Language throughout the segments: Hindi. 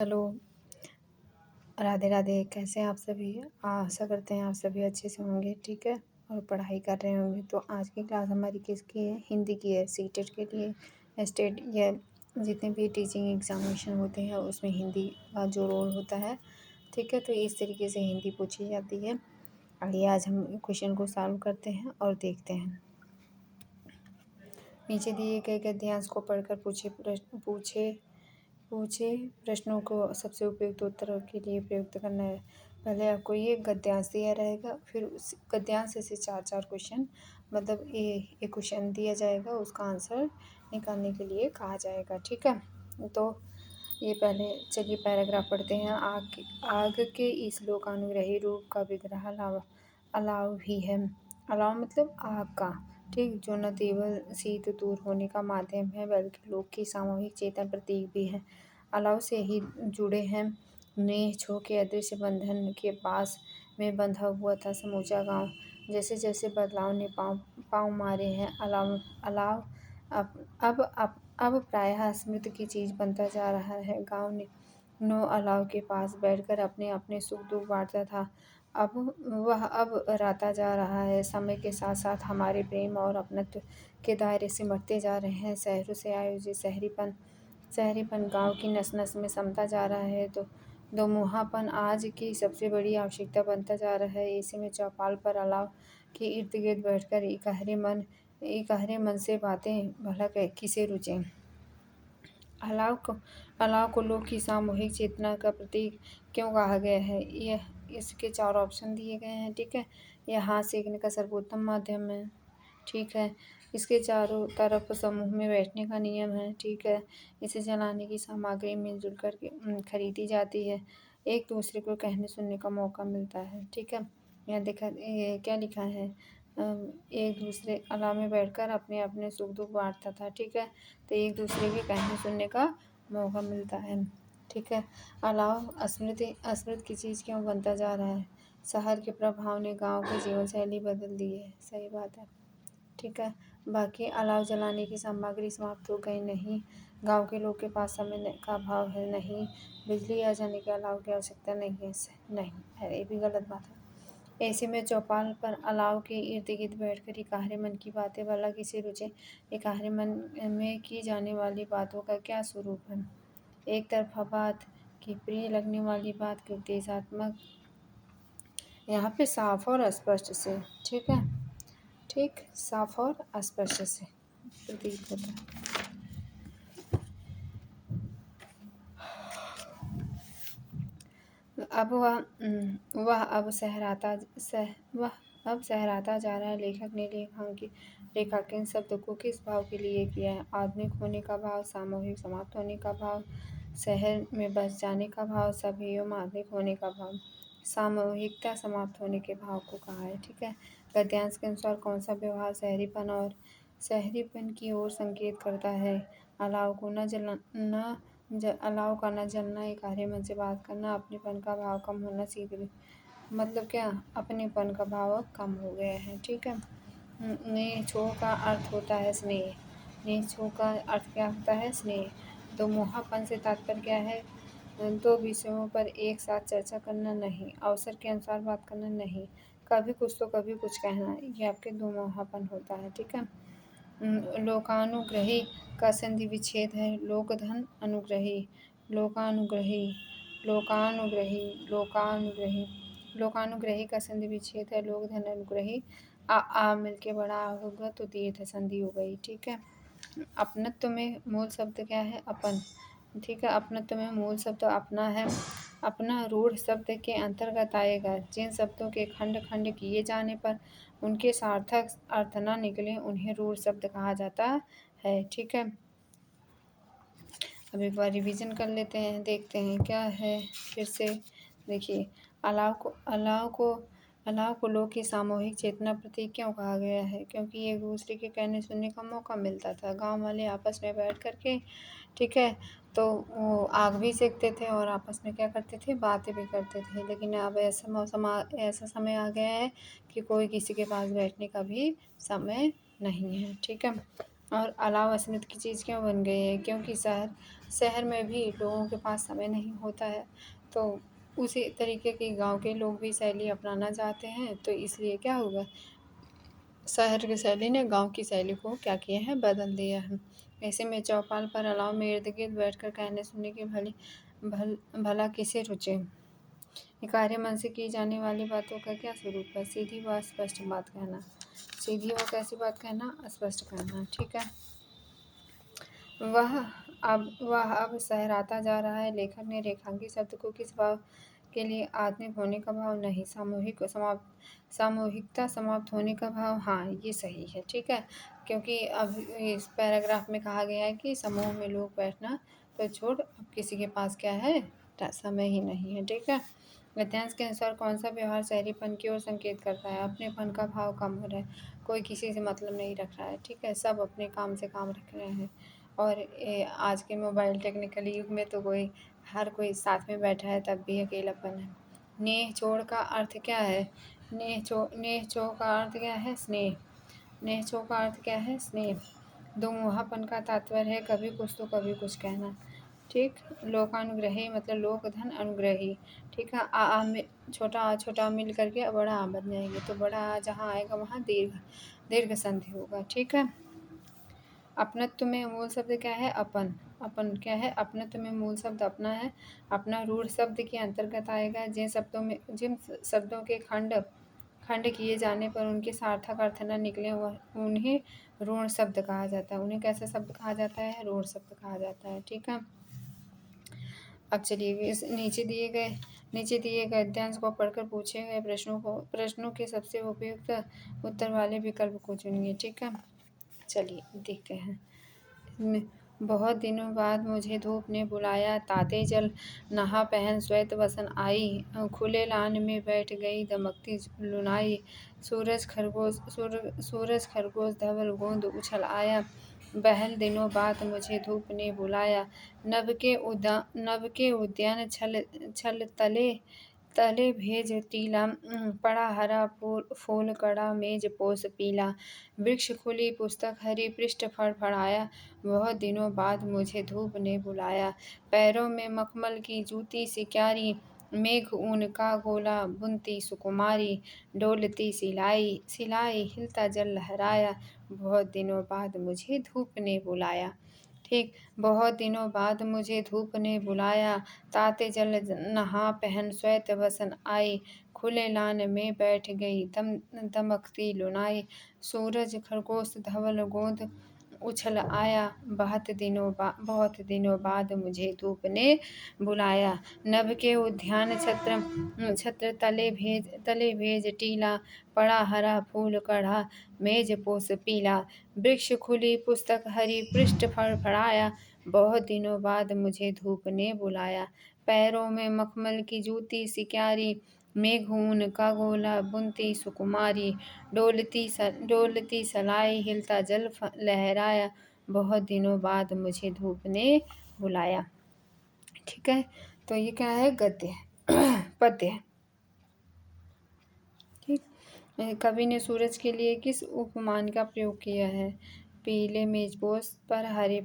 हेलो, राधे राधे। कैसे हैं आप सभी? आशा करते हैं आप सभी अच्छे से होंगे, ठीक है, और पढ़ाई कर रहे होंगे। तो आज की क्लास हमारी किसकी है? हिंदी की है। सीटेट के लिए स्टेट या जितने भी टीचिंग एग्जामिनेशन होते हैं उसमें हिंदी का जो रोल होता है, ठीक है। तो इस तरीके से हिंदी पूछी जाती है। आइए आज हम क्वेश्चन को सॉल्व करते हैं और देखते हैं। नीचे दिए गए गद्यांश को पढ़कर पूछे प्रश्नों को सबसे उपयुक्त उत्तरों के लिए प्रयुक्त करना है। पहले आपको ये गद्यांश दिया रहेगा, फिर उस गद्यांश से 4 क्वेश्चन, मतलब एक क्वेश्चन दिया जाएगा, उसका आंसर निकालने के लिए कहा जाएगा, ठीक है। तो ये पहले चलिए पैराग्राफ पढ़ते हैं। आग के इस लोकानुग्रही रूप का विग्रह अलाव भी है। अलाव मतलब आग का, ठीक, जो न केवल शीत दूर होने का माध्यम है बल्कि लोक की सामूहिक चेतन प्रतीक भी है। अलाव से ही जुड़े हैं नेह छो के अदृश्य बंधन के पास में बंधा हुआ था समूचा गांव। जैसे जैसे बदलाव ने पाँव मारे हैं, अलाव अलाव अब प्रायः स्मृति की चीज बनता जा रहा है। गांव ने नो अलाव के पास बैठकर अपने अपने सुख दुख बांटता था। अब राता जा रहा है। समय के साथ साथ हमारे प्रेम और अपनत्व के दायरे सिमटते जा रहे हैं। शहरों से आयोजित शहरीपन गांव की नस नस में समता जा रहा है। तो दोमुहापन आज की सबसे बड़ी आवश्यकता बनता जा रहा है। ऐसे में चौपाल पर अलाव के इर्द गिर्द बैठकर इकहरे मन से बातें भला किसे रुचे। अलाव को लोक की सामूहिक चेतना का प्रतीक क्यों कहा गया है? यह इसके 4 ऑप्शन दिए गए हैं, ठीक है। यह हाथ सेकने का सर्वोत्तम माध्यम है, ठीक है। इसके चारों तरफ समूह में बैठने का नियम है, ठीक है। इसे जलाने की सामग्री मिलजुल कर खरीदी जाती है। एक दूसरे को कहने सुनने का मौका मिलता है, ठीक है। ये क्या लिखा है? एक दूसरे अलाव में बैठकर अपने अपने सुख दुख बांटता था, ठीक है। तो एक दूसरे के कहने सुनने का मौका मिलता है, ठीक है। अलाव अस्मृत की चीज़ क्यों बनता जा रहा है? शहर के प्रभाव ने गांव की जीवन शैली बदल दी है, सही बात है, ठीक है। बाकी अलाव जलाने की सामग्री समाप्त हो गई नहीं, गांव के लोग के पास समय का अभाव है, नहीं, बिजली आ जाने के अलाव की आवश्यकता नहीं है, नहीं है, ये भी गलत बात है। ऐसे में चौपाल पर अलाव के इर्द गिर्द बैठकर इकहरे मन की बातें भला किसे रुचे। इकहरे मन में की जाने वाली बातों का क्या स्वरूप है? एक तरफा बात की प्रिय लगने वाली बात की उपदेशात्मक, यहाँ पे साफ और स्पष्ट से, ठीक है, ठीक, साफ और स्पष्ट से प्रतीत होता है। अब वह अब सहराता जा रहा है। लेखक ने रेखांकन शब्द को किस भाव के लिए किया है? आधुनिक होने का भाव, सामूहिक समाप्त होने का भाव, शहर में बस जाने का भाव, सभी एवं आधुनिक होने का भाव। सामूहिकता समाप्त होने के भाव को कहा है, ठीक है। गद्यांश के अनुसार कौन सा व्यवहार शहरीपन की ओर संकेत करता है? अलाव का न जलना, इकहरे मन से बात करना, अपनेपन का भाव कम होना, सीधे मतलब क्या? अपनेपन का भाव अब कम हो गया है, ठीक है। नेह छो का अर्थ होता है स्नेह। नेह छो का अर्थ क्या होता है? स्नेह। तो मोहापन से तात्पर्य क्या है? 2 विषयों पर एक साथ चर्चा करना, नहीं, अवसर के अनुसार बात करना, नहीं, कभी कुछ तो कभी कुछ कहना, ये आपके दो मोहापन होता है, ठीक है। लोकानुग्रही का संधि विच्छेद है। लोकधन अनुग्रही, लोकानुग्रही, लोकानुग्रही, लोकानुग्रही, लोकानुग्रही का संधि विच्छेद है। लोकधन अनुग्रही, आ मिलके बड़ा आ होगा तो दीर्घ संधि हो गई, ठीक है। अपनत्व में मूल शब्द क्या है? अपन, ठीक है। अपनत्व में मूल शब्द अपना है। अपना रूढ़ शब्द के अंतर्गत आएगा। जिन शब्दों के खंड खंड किए जाने पर उनके सार्थक अर्थ न निकले उन्हें रूढ़ शब्द कहा जाता है, ठीक है। अब एक बार रिवीजन कर लेते हैं, देखते हैं क्या है। फिर से देखिए, अलाव को लोक की सामूहिक चेतना प्रतीक क्यों कहा गया है? क्योंकि एक दूसरे के कहने सुनने का मौका मिलता था। गांव वाले आपस में बैठ करके, ठीक है, तो वो आग भी सेकते थे और आपस में क्या करते थे? बातें भी करते थे। लेकिन अब ऐसा समय आ गया है कि कोई किसी के पास बैठने का भी समय नहीं है, ठीक है। और अलाव स्मिथ की चीज़ क्यों बन गई है? क्योंकि शहर में भी लोगों के पास समय नहीं होता है, तो उसी तरीके की गाँव के लोग भी शैली अपनाना चाहते हैं, तो इसलिए क्या होगा, शहर की शैली ने गाँव की शैली को क्या किया है, बदल दिया है। ऐसे में चौपाल पर अलाव में इर्द-गिर्द बैठकर कहने सुनने की भला किसे रुचे? ये कार्य मन से की जाने वाली बातों का क्या स्वरूप है? सीधी व स्पष्ट बात कहना। सीधी और कैसी बात कहना? स्पष्ट कहना, ठीक है। वह अब सहराता जा रहा है। लेखक ने रेखांकित शब्द को किस भाव के लिए? आत्मिक होने का भाव नहीं, सामूहिकता समाप्त होने का भाव। हाँ, ये सही है, ठीक है। क्योंकि अब इस पैराग्राफ में कहा गया है कि समूह में लोग बैठना तो छोड़, अब किसी के पास क्या है, समय ही नहीं है, ठीक है। गद्यांश के अनुसार कौन सा व्यवहार शहरीपन की ओर संकेत करता है? अपनेपन का भाव कम हो रहा है, कोई किसी से मतलब नहीं रख रहा है, ठीक है, सब अपने काम से काम रख रहे हैं। और आज के मोबाइल टेक्निकल युग में तो हर कोई साथ में बैठा है तब भी अकेलापन है। नेह जोड़ का अर्थ क्या है? नेह जोड़ का अर्थ क्या है? स्नेह। नेह जोड़ का अर्थ क्या है? स्नेह। दोमुहापन का तात्पर्य है कभी कुछ तो कभी कुछ कहना, ठीक। लोकानुग्रही मतलब लोक धन अनुग्रही, ठीक है। आ में छोटा आ छोटा मिल करके बड़ा आ बन जाएंगे, तो बड़ा आ जहाँ आएगा वहाँ दीर्घ संधि होगा, ठीक है। अपनत्व में मूल शब्द क्या है? अपन। अपन क्या है? अपनत्व में मूल शब्द अपना है। अपना रूढ़ शब्द के अंतर्गत आएगा। जिन शब्दों के खंड किए जाने पर उनके सार्थक अर्थ न निकले उन्हें ऋण शब्द कहा जाता है। उन्हें कैसा शब्द कहा जाता है? ऋण शब्द कहा जाता है, ठीक है। अब चलिए इस नीचे दिए गए गद्यांश को पढ़कर पूछे गए प्रश्नों के सबसे उपयुक्त उत्तर वाले विकल्प को चुनिए, ठीक है। चलिए देखते हैं। बहुत दिनों बाद मुझे धूप ने बुलाया, ताते जल नहा पहन श्वेत वसन आई, खुले लान में बैठ गई दमकती लुनाई, सूरज खरगोश धवल गोंद उछल आया, बहल दिनों बाद मुझे धूप ने बुलाया, नभ के उद्यान छल तले भेज टीला, पड़ा हरा फूल कड़ा मेज पोस पीला, वृक्ष खुली पुस्तक हरी पृष्ठ फड़फड़ाया, बहुत दिनों बाद मुझे धूप ने बुलाया, पैरों में मखमल की जूती सी क्यारी, मेघ ऊन का गोला बुनती सुकुमारी, डोलती सिलाई हिलता जल लहराया, बहुत दिनों बाद मुझे धूप ने बुलाया, ठीक। बहुत दिनों बाद मुझे धूप ने बुलाया, ताते जल नहा पहन श्वेत वसन आई, खुले लान में बैठ गई दमकती लुनाई, सूरज खरगोश धवल गोंद उछल आया, बहुत दिनों बाद मुझे धूप ने बुलाया, नभ के उद्यान छत्र तले भेज टीला, पड़ा हरा फूल कढ़ा मेज पोस पीला, वृक्ष खुली पुस्तक हरी पृष्ठ फड़फड़ाया, बहुत दिनों बाद मुझे धूप ने बुलाया, पैरों में मखमल की जूती सी क्यारी, मेघ ऊन का गोला बुनती सुकुमारी, डोलती सलाई हिलता जल लहराया, बहुत दिनों बाद मुझे धूप ने बुलाया, ठीक है। तो ये क्या है? गद्य पद्य है, ठीक। कवि ने सूरज के लिए किस उपमान का प्रयोग किया है? पीले मेजपोश पर हरे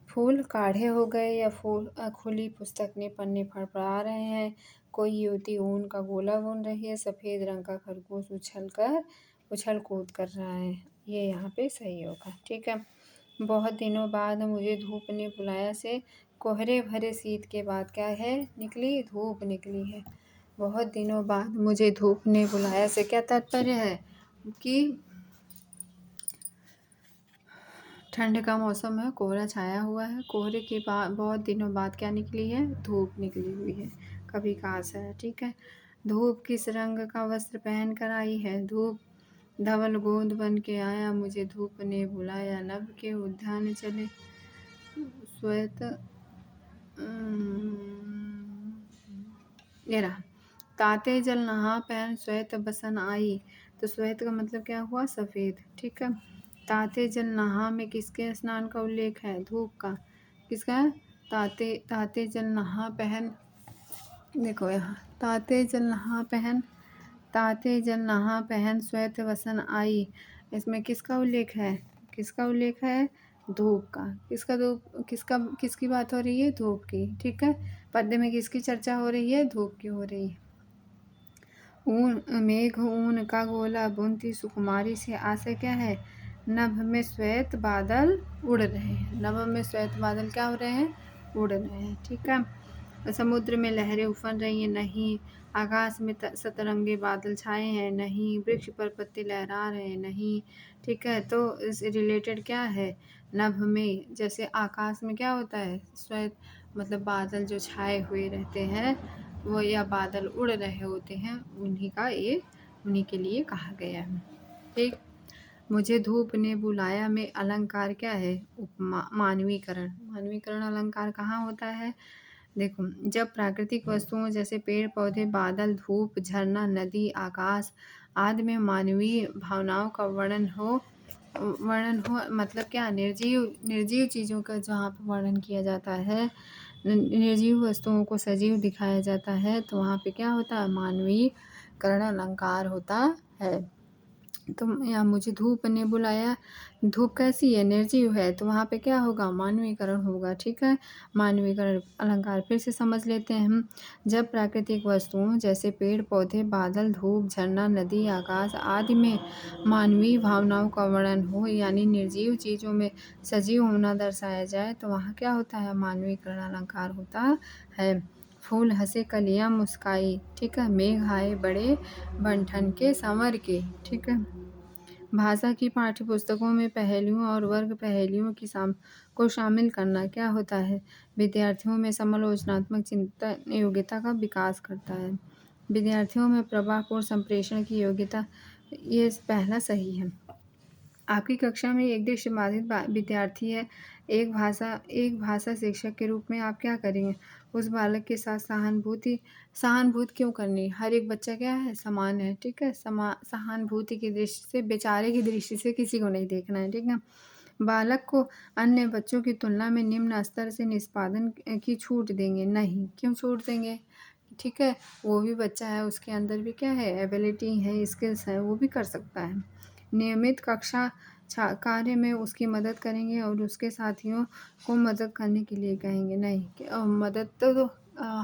फूल काढ़े हो गए, या खुली पुस्तक ने पन्ने फड़फड़ा रहे हैं, कोई युवती ऊन का गोला बुन रही है, सफ़ेद रंग का खरगोश उछल कूद कर रहा है। ये यहाँ पे सही होगा, ठीक है। बहुत दिनों बाद मुझे धूप ने बुलाया से कोहरे भरे शीत के बाद क्या है? निकली धूप निकली है। बहुत दिनों बाद मुझे धूप ने बुलाया से क्या तात्पर्य है कि ठंड का मौसम है, कोहरा छाया हुआ है, कोहरे के बाद बहुत दिनों बाद क्या निकली है? धूप निकली हुई है। कभी का आशा है, ठीक है। धूप किस रंग का वस्त्र पहन कर आई है? धूप धवल गोंद बन के आया, मुझे धूप ने बुलाया, नभ के उद्यान चले श्वेत ये रहा, ताते जल नहा पहन श्वेत बसन आई, तो श्वेत का मतलब क्या हुआ? सफ़ेद, ठीक है। ताते जल नहा में किसके स्नान का उल्लेख है? धूप का। किसका? ताते जल नहा पहन, देखो यहाँ ताते जल नहा पहन, ताते जल नहा पहन श्वेत वसन आई। इसमें किसका उल्लेख है? किसका उल्लेख है? धूप का। किसकी बात हो रही है? धूप की। ठीक है। पद्य में किसकी चर्चा हो रही है? धूप की हो रही है। ऊन मेघ ऊन का गोला बुनती सुकुमारी से आशय क्या है? नभ में श्वेत बादल उड़ रहे हैं। नभ में श्वेत बादल क्या हो रहे हैं? उड़ रहे हैं। ठीक है। समुद्र में लहरें उफन रही हैं। नहीं। आकाश में सतरंगे बादल छाए हैं। नहीं। वृक्ष पर पत्ते लहरा रहे हैं। नहीं। ठीक है। तो इस रिलेटेड क्या है? नभ में जैसे आकाश में क्या होता है? श्वेत मतलब बादल जो छाए हुए रहते हैं वो या बादल उड़ रहे होते हैं, उन्हीं के लिए कहा गया है। ठीक। मुझे धूप ने बुलाया में अलंकार क्या है? उपमा। मानवीकरण। मानवीकरण अलंकार कहाँ होता है? देखो, जब प्राकृतिक वस्तुओं जैसे पेड़ पौधे बादल धूप झरना नदी आकाश आदि में मानवीय भावनाओं का वर्णन हो मतलब क्या? निर्जीव चीज़ों का जहाँ पर वर्णन किया जाता है, निर्जीव वस्तुओं को सजीव दिखाया जाता है, तो वहाँ पे क्या होता है? मानवीकरण अलंकार होता है। तो या मुझे धूप ने बुलाया, धूप कैसी है? निर्जीव है, तो वहाँ पे क्या होगा? मानवीकरण होगा। ठीक है। मानवीकरण अलंकार फिर से समझ लेते हैं हम। जब प्राकृतिक वस्तुओं जैसे पेड़ पौधे बादल धूप झरना नदी आकाश आदि में मानवीय भावनाओं का वर्णन हो यानी निर्जीव चीज़ों में सजीव होना दर्शाया जाए, तो वहाँ क्या होता है? मानवीकरण अलंकार होता है। फूल हंसे कलियां मुस्काई। ठीक है। मेघ आए बड़े बन के संवर के। ठीक है। भाषा की पाठ्य पुस्तकों में पहेलियों और वर्ग पहेलियों को शामिल करना क्या होता है? विद्यार्थियों में समालोचनात्मक चिंतन योग्यता का विकास करता है। विद्यार्थियों में प्रभावपूर्ण संप्रेषण की योग्यता, ये पहला सही है। आपकी कक्षा में एक दृष्टिबाधित विद्यार्थी है। एक भाषा शिक्षक के रूप में आप क्या करेंगे? उस बालक के साथ सहानुभूति क्यों करनी? हर एक बच्चा क्या है? समान है। ठीक है। सहानुभूति की दृष्टि से, बेचारे की दृष्टि से किसी को नहीं देखना है। ठीक है। बालक को अन्य बच्चों की तुलना में निम्न स्तर से निष्पादन की छूट देंगे? नहीं। क्यों छूट देंगे? ठीक है। वो भी बच्चा है, उसके अंदर भी क्या है? एबिलिटी है, स्किल्स है, वो भी कर सकता है। नियमित कक्षा कार्य में उसकी मदद करेंगे और उसके साथियों को मदद करने के लिए कहेंगे? नहीं। मदद तो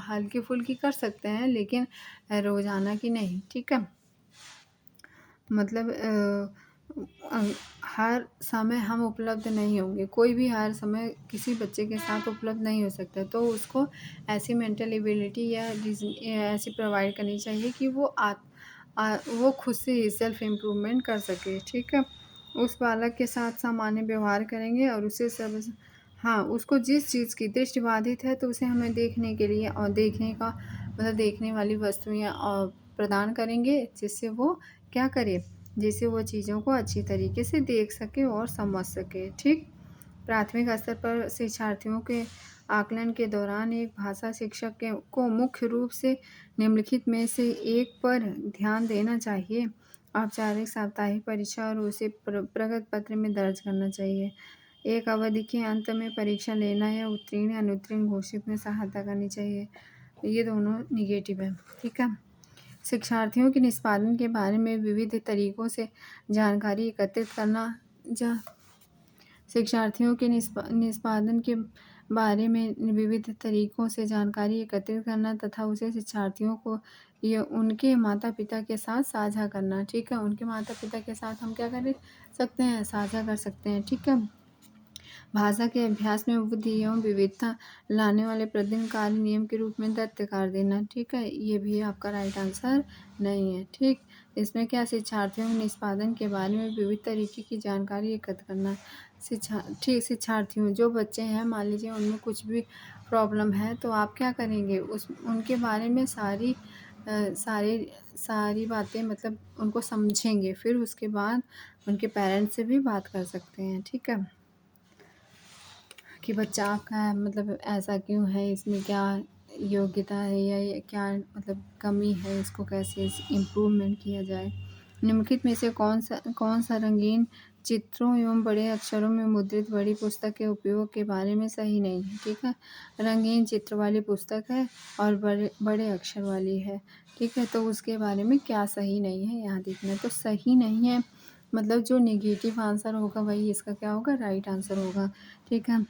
हल्की फुल्की कर सकते हैं, लेकिन रोज़ाना की नहीं। ठीक है। मतलब हर समय हम उपलब्ध नहीं होंगे। कोई भी हर समय किसी बच्चे के साथ उपलब्ध नहीं हो सकता, तो उसको ऐसी मेंटल एबिलिटी या ऐसी प्रोवाइड करनी चाहिए कि वो खुद से सेल्फ इम्प्रूवमेंट कर सके। ठीक है। उस बालक के साथ सामान्य व्यवहार करेंगे और उसे सब उसको जिस चीज़ की दृष्टिबाधित है, तो उसे हमें देखने के लिए और देखने वाली वस्तुएं प्रदान करेंगे, जिससे वो क्या करे? जिससे वो चीज़ों को अच्छी तरीके से देख सके और समझ सके। ठीक। प्राथमिक स्तर पर शिक्षार्थियों के आकलन के दौरान एक भाषा शिक्षक को मुख्य रूप से निम्नलिखित में से एक पर ध्यान देना चाहिए। औपचारिक साप्ताहिक परीक्षा और उसे प्रगति पत्र में दर्ज करना चाहिए। एक अवधि के अंत में परीक्षा लेना या उत्तीर्ण अनुत्तीर्ण घोषित में सहायता करनी चाहिए। ये दोनों निगेटिव है। ठीक है। शिक्षार्थियों के निष्पादन के बारे में विविध तरीकों से जानकारी एकत्रित करना शिक्षार्थियों के निष्पादन के बारे में विविध तरीकों से जानकारी एकत्रित करना तथा उसे शिक्षार्थियों को उनके माता पिता के साथ साझा करना। ठीक है। उनके माता पिता के साथ हम क्या कर सकते हैं? साझा कर सकते हैं। ठीक है। भाषा के अभ्यास में बुद्धि एवं विविधता लाने वाले प्रतिदिन कार्य नियम के रूप में दत्त कर देना। ठीक है। ये भी आपका राइट आंसर नहीं है। ठीक। इसमें क्या? शिक्षार्थियों के निष्पादन के बारे में विविध तरीके की जानकारी एकत्र करना। शिक्षार्थियों जो बच्चे हैं, मान लीजिए उनमें कुछ भी प्रॉब्लम है, तो आप क्या करेंगे? उनके बारे में सारी बातें मतलब उनको समझेंगे, फिर उसके बाद उनके पेरेंट्स से भी बात कर सकते हैं। ठीक है। कि बच्चा आपका मतलब ऐसा क्यों है, इसमें क्या योग्यता है या ये क्या मतलब कमी है, इसको कैसे इम्प्रूवमेंट किया जाए। निम्नलिखित में से कौन सा रंगीन चित्रों एवं बड़े अक्षरों में मुद्रित बड़ी पुस्तक के उपयोग के बारे में सही नहीं है, ठीक है। रंगीन चित्र वाली पुस्तक है और बड़े बड़े अक्षर वाली है, ठीक है। तो उसके बारे में क्या सही नहीं है यहाँ देखना है। तो सही नहीं है मतलब जो नेगेटिव आंसर होगा वही इसका क्या होगा, राइट आंसर होगा, ठीक है।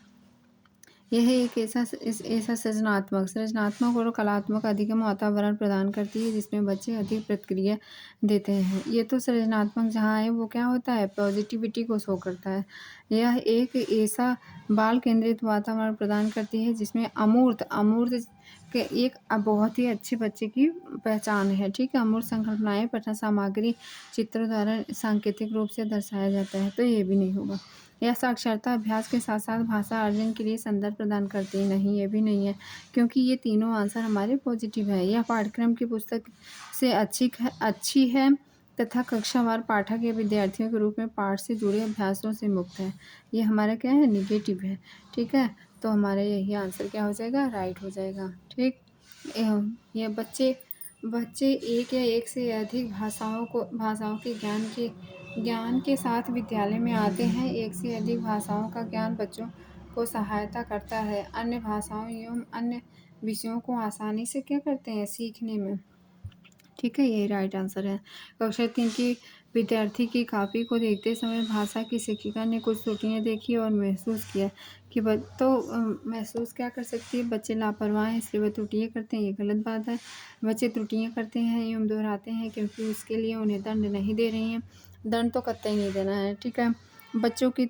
यह एक ऐसा सृजनात्मक और कलात्मक अधिगम वातावरण प्रदान करती है जिसमें बच्चे अधिक प्रतिक्रिया देते हैं। ये तो सृजनात्मक जहाँ है वो क्या होता है, पॉजिटिविटी को शो करता है। यह एक ऐसा बाल केंद्रित वातावरण प्रदान करती है जिसमें अमूर्त के एक बहुत ही अच्छे बच्चे की पहचान है, ठीक है। अमूर्त संकल्पनाएं पठन सामग्री चित्रों द्वारा सांकेतिक रूप से दर्शाया जाता है, तो ये भी नहीं होगा। यह साक्षरता अभ्यास के साथ साथ भाषा अर्जन के लिए संदर्भ प्रदान करती है, नहीं ये भी नहीं है, क्योंकि ये तीनों आंसर हमारे पॉजिटिव है। यह पाठ्यक्रम की पुस्तक से अच्छी है तथा कक्षावार पाठक या विद्यार्थियों के रूप में पाठ से जुड़े अभ्यासों से मुक्त है। ये हमारा क्या है, निगेटिव है, ठीक है। तो हमारा यही आंसर क्या हो जाएगा, राइट हो जाएगा, ठीक। ये बच्चे एक या एक से अधिक भाषाओं के ज्ञान के साथ विद्यालय में आते हैं। एक से अधिक भाषाओं का ज्ञान बच्चों को सहायता करता है अन्य भाषाओं एवं अन्य विषयों को आसानी से क्या करते हैं, सीखने में, ठीक है। यही राइट आंसर है। कक्षा 3 की विद्यार्थी की कॉपी को देखते समय भाषा की शिक्षिका ने कुछ त्रुटियां देखी और महसूस किया कि महसूस क्या कर सकती है, बच्चे लापरवाह हैं इसलिए वह त्रुटियां करते हैं, ये गलत बात है। बच्चे त्रुटियां करते हैं एवं दोहराते हैं क्योंकि उसके लिए उन्हें दंड नहीं दे रही हैं, दंड तो कतई नहीं देना है, ठीक है। बच्चों की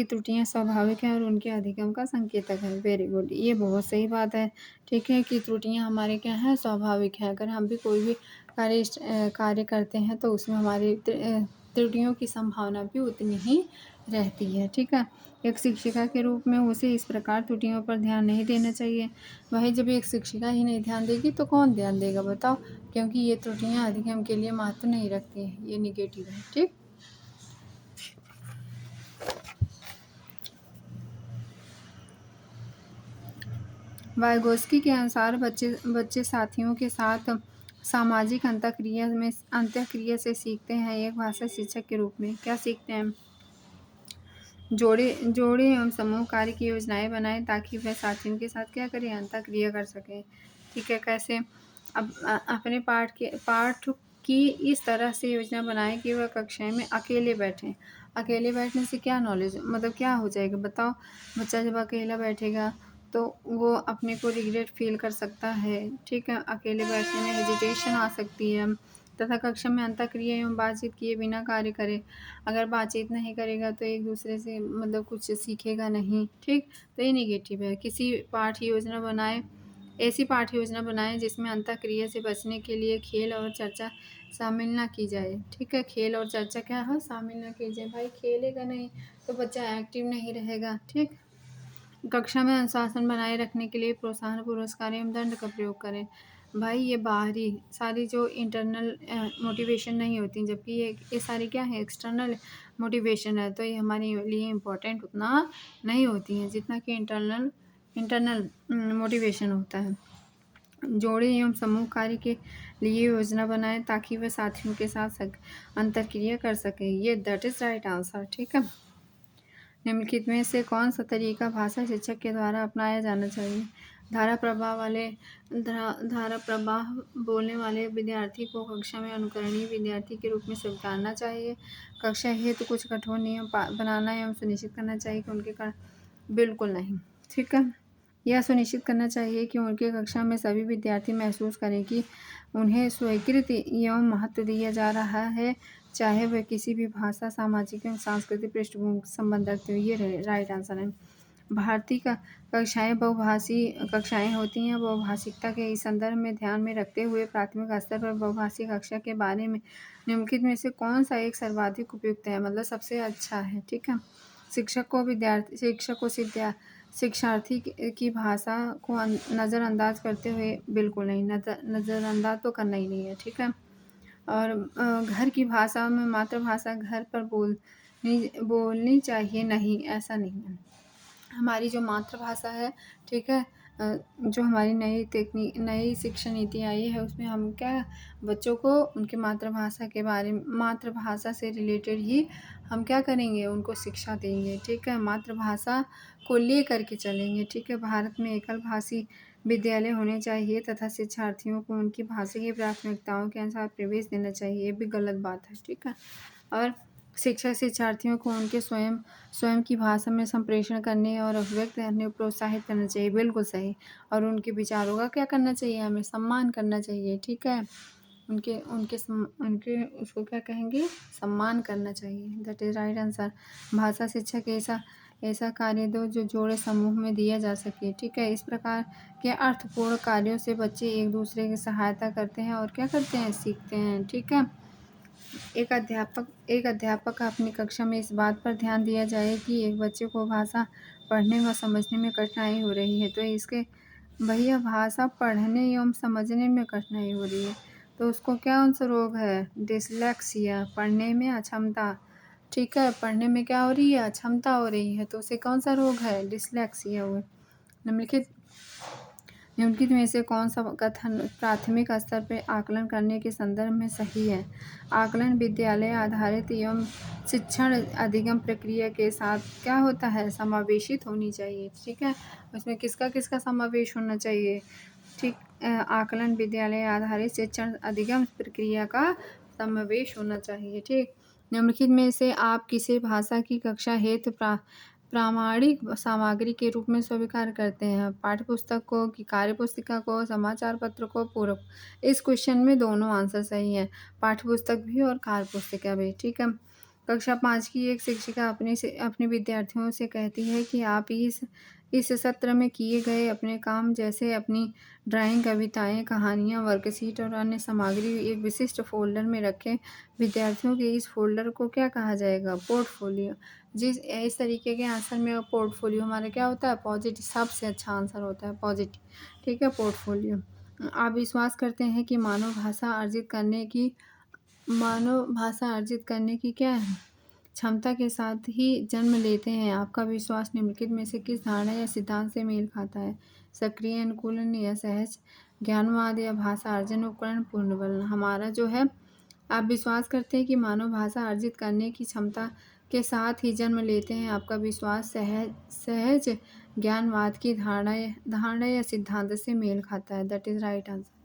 त्रुटियां स्वाभाविक हैं और उनके अधिगम का संकेतक है, वेरी गुड, ये बहुत सही बात है, ठीक है, कि त्रुटियां हमारे क्या हैं, स्वाभाविक हैं। अगर हम भी कोई भी कार्य करते हैं तो उसमें हमारी त्रुटियों की संभावना भी उतनी ही रहती है, ठीक है। एक शिक्षिका के रूप में उसे इस प्रकार त्रुटियों पर ध्यान नहीं देना चाहिए। वही जब एक शिक्षिका ही नहीं ध्यान देगी तो कौन ध्यान देगा बताओ, क्योंकि ये त्रुटियां अधिगम के लिए महत्व नहीं रखती हैं, ये निगेटिव है, ठीक। वाइगोस्की के अनुसार बच्चे साथियों के साथ सामाजिक अंतःक्रिया से सीखते हैं। एक भाषा शिक्षक के रूप में क्या सीखते हैं, जोड़े एवं समूह कार्य की योजनाएं बनाएं ताकि वह साथियों के साथ क्या करें, अंतःक्रिया कर सकें, ठीक है। कैसे, अपने पाठ की इस तरह से योजना बनाएं कि वह कक्षाएं में अकेले बैठें। अकेले बैठने से क्या नॉलेज मतलब क्या हो जाएगा बताओ, बच्चा जब अकेला बैठेगा तो वो अपने को रिग्रेट फील कर सकता है, ठीक है। अकेले बैठने में हेजिटेशन आ सकती है तथा कक्षा में अंतःक्रिया एवं बातचीत किए बिना कार्य करे। अगर बातचीत नहीं करेगा तो एक दूसरे से मतलब कुछ सीखेगा नहीं, ठीक। तो ये निगेटिव है। ऐसी पाठ योजना बनाएं जिसमें अंतःक्रिया से बचने के लिए खेल और चर्चा शामिल ना की जाए, ठीक है। खेल और चर्चा क्या है, शामिल ना की जाए। भाई खेलेगा नहीं तो बच्चा एक्टिव नहीं रहेगा, ठीक। कक्षा में अनुशासन बनाए रखने के लिए प्रोत्साहन, पुरस्कार एवं दंड का प्रयोग करें। भाई ये बाहरी सारी जो इंटरनल मोटिवेशन नहीं होती, जबकि ये सारी क्या है, एक्सटर्नल मोटिवेशन है, तो ये हमारे लिए इम्पोर्टेंट उतना नहीं होती हैं जितना कि इंटरनल मोटिवेशन होता है। जोड़े एवं समूह कार्य के लिए योजना बनाएं ताकि वह साथियों के साथ अंतर्क्रिया कर सकें। ये दैट इज़ राइट आंसर, ठीक है। निम्नलिखित में से कौन सा तरीका भाषा शिक्षक के द्वारा अपनाया जाना चाहिए। धारा प्रवाह बोलने वाले विद्यार्थी को कक्षा में अनुकरणीय विद्यार्थी के रूप में स्वीकारना चाहिए। कक्षा हेतु कुछ कठोर नियम बनाना एवं सुनिश्चित करना चाहिए कि उनके बिल्कुल नहीं, ठीक है। यह सुनिश्चित करना चाहिए कि उनके कक्षा में सभी विद्यार्थी महसूस करें कि उन्हें स्वीकृति एवं महत्व दिया जा रहा है, चाहे वह किसी भी भाषा, सामाजिक एवं सांस्कृतिक पृष्ठभूमि से संबंध रखते हो। ये राइट आंसर है। भारतीय कक्षाएं बहुभाषी कक्षाएं होती हैं। बहुभाषिकता के इस संदर्भ में ध्यान में रखते हुए प्राथमिक स्तर पर बहुभाषी कक्षा के बारे में निम्नलिखित में से कौन सा एक सर्वाधिक उपयुक्त है, मतलब सबसे अच्छा है, ठीक है। शिक्षक को शिक्षार्थी की भाषा को नज़रअंदाज करते हुए बिल्कुल नहीं, नज़रअंदाज तो करना ही नहीं है, ठीक है। और घर की भाषा में मातृभाषा घर पर बोलनी चाहिए, नहीं ऐसा नहीं है। हमारी जो मातृभाषा है, ठीक है, जो हमारी नई शिक्षा नीति आई है उसमें हम क्या बच्चों को उनकी मातृभाषा के बारे में, मातृभाषा से रिलेटेड ही हम क्या करेंगे, उनको शिक्षा देंगे। ठीक है, मातृभाषा को ले करके चलेंगे। ठीक है, भारत में एकल भाषी विद्यालय होने चाहिए तथा शिक्षार्थियों को उनकी भाषा की प्राथमिकताओं के अनुसार प्रवेश देना चाहिए। ये भी गलत बात है। ठीक है, और शिक्षार्थियों को उनके स्वयं की भाषा में संप्रेषण करने और अभिव्यक्त करने को प्रोत्साहित करना चाहिए। बिल्कुल सही। और उनके विचारों का क्या करना चाहिए, हमें सम्मान करना चाहिए। ठीक है, उनके उसको क्या कहेंगे, सम्मान करना चाहिए। That is right answer. भाषा शिक्षक ऐसा कार्य दो जो जोड़े समूह में दिया जा सके। ठीक है, इस प्रकार के अर्थपूर्ण कार्यों से बच्चे एक दूसरे की सहायता करते हैं और क्या करते हैं, सीखते हैं। ठीक है, एक अध्यापक अपनी कक्षा में इस बात पर ध्यान दिया जाए कि एक बच्चे को भाषा पढ़ने व समझने में कठिनाई हो रही है, तो इसके भैया भाषा पढ़ने एवं समझने में कठिनाई हो रही है तो उसको कौन सा रोग है, डिसलेक्सिया, पढ़ने में अक्षमता। ठीक है, पढ़ने में क्या हो रही है, अक्षमता हो रही है, तो उसे कौन सा रोग है, डिसलेक्सिया हुआ। निम्नलिखित में से कौन सा कथन प्राथमिक स्तर पर आकलन करने के संदर्भ में सही है। आकलन विद्यालय आधारित एवं शिक्षण अधिगम प्रक्रिया के साथ क्या होता है, समावेशित होनी चाहिए। ठीक है, उसमें किसका किसका समावेश होना चाहिए। ठीक, आकलन विद्यालय आधारित शिक्षण अधिगम प्रक्रिया का समावेश होना चाहिए। ठीक, निम्नलिखित में से आप किसी भाषा की कक्षा हेतु प्रामाणिक सामग्री के रूप में स्वीकार करते हैं, पाठ्य पुस्तक को कि कार्य पुस्तिका को, समाचार पत्र को, पूरक। इस क्वेश्चन में दोनों आंसर सही है, पाठ्य पुस्तक भी और कार्य पुस्तिका भी। ठीक है, कक्षा 5 की एक शिक्षिका अपने विद्यार्थियों से कहती है कि आप इस सत्र में किए गए अपने काम जैसे अपनी ड्राइंग, कविताएं, कहानियां, वर्कशीट और अन्य सामग्री एक विशिष्ट फोल्डर में रखें। विद्यार्थियों के इस फोल्डर को क्या कहा जाएगा, पोर्टफोलियो। इस तरीके के आंसर में पोर्टफोलियो हमारा क्या होता है, पॉजिटिव, सबसे अच्छा आंसर होता है पॉजिटिव। ठीक है, पोर्टफोलियो। आप विश्वास करते हैं कि मानव भाषा अर्जित करने की क्या है, क्षमता के साथ ही जन्म लेते हैं। आपका विश्वास निम्नलिखित में से किस धारणा या सिद्धांत से मेल खाता है, सक्रिय अनुकूलन या सहज ज्ञानवाद या भाषा अर्जन उपकरण पूर्ण बल। हमारा जो है, आप विश्वास करते हैं कि मानव भाषा अर्जित करने की क्षमता के साथ ही जन्म लेते हैं। आपका विश्वास सहज ज्ञानवाद की धारणा या सिद्धांत से मेल खाता है। That is right answer.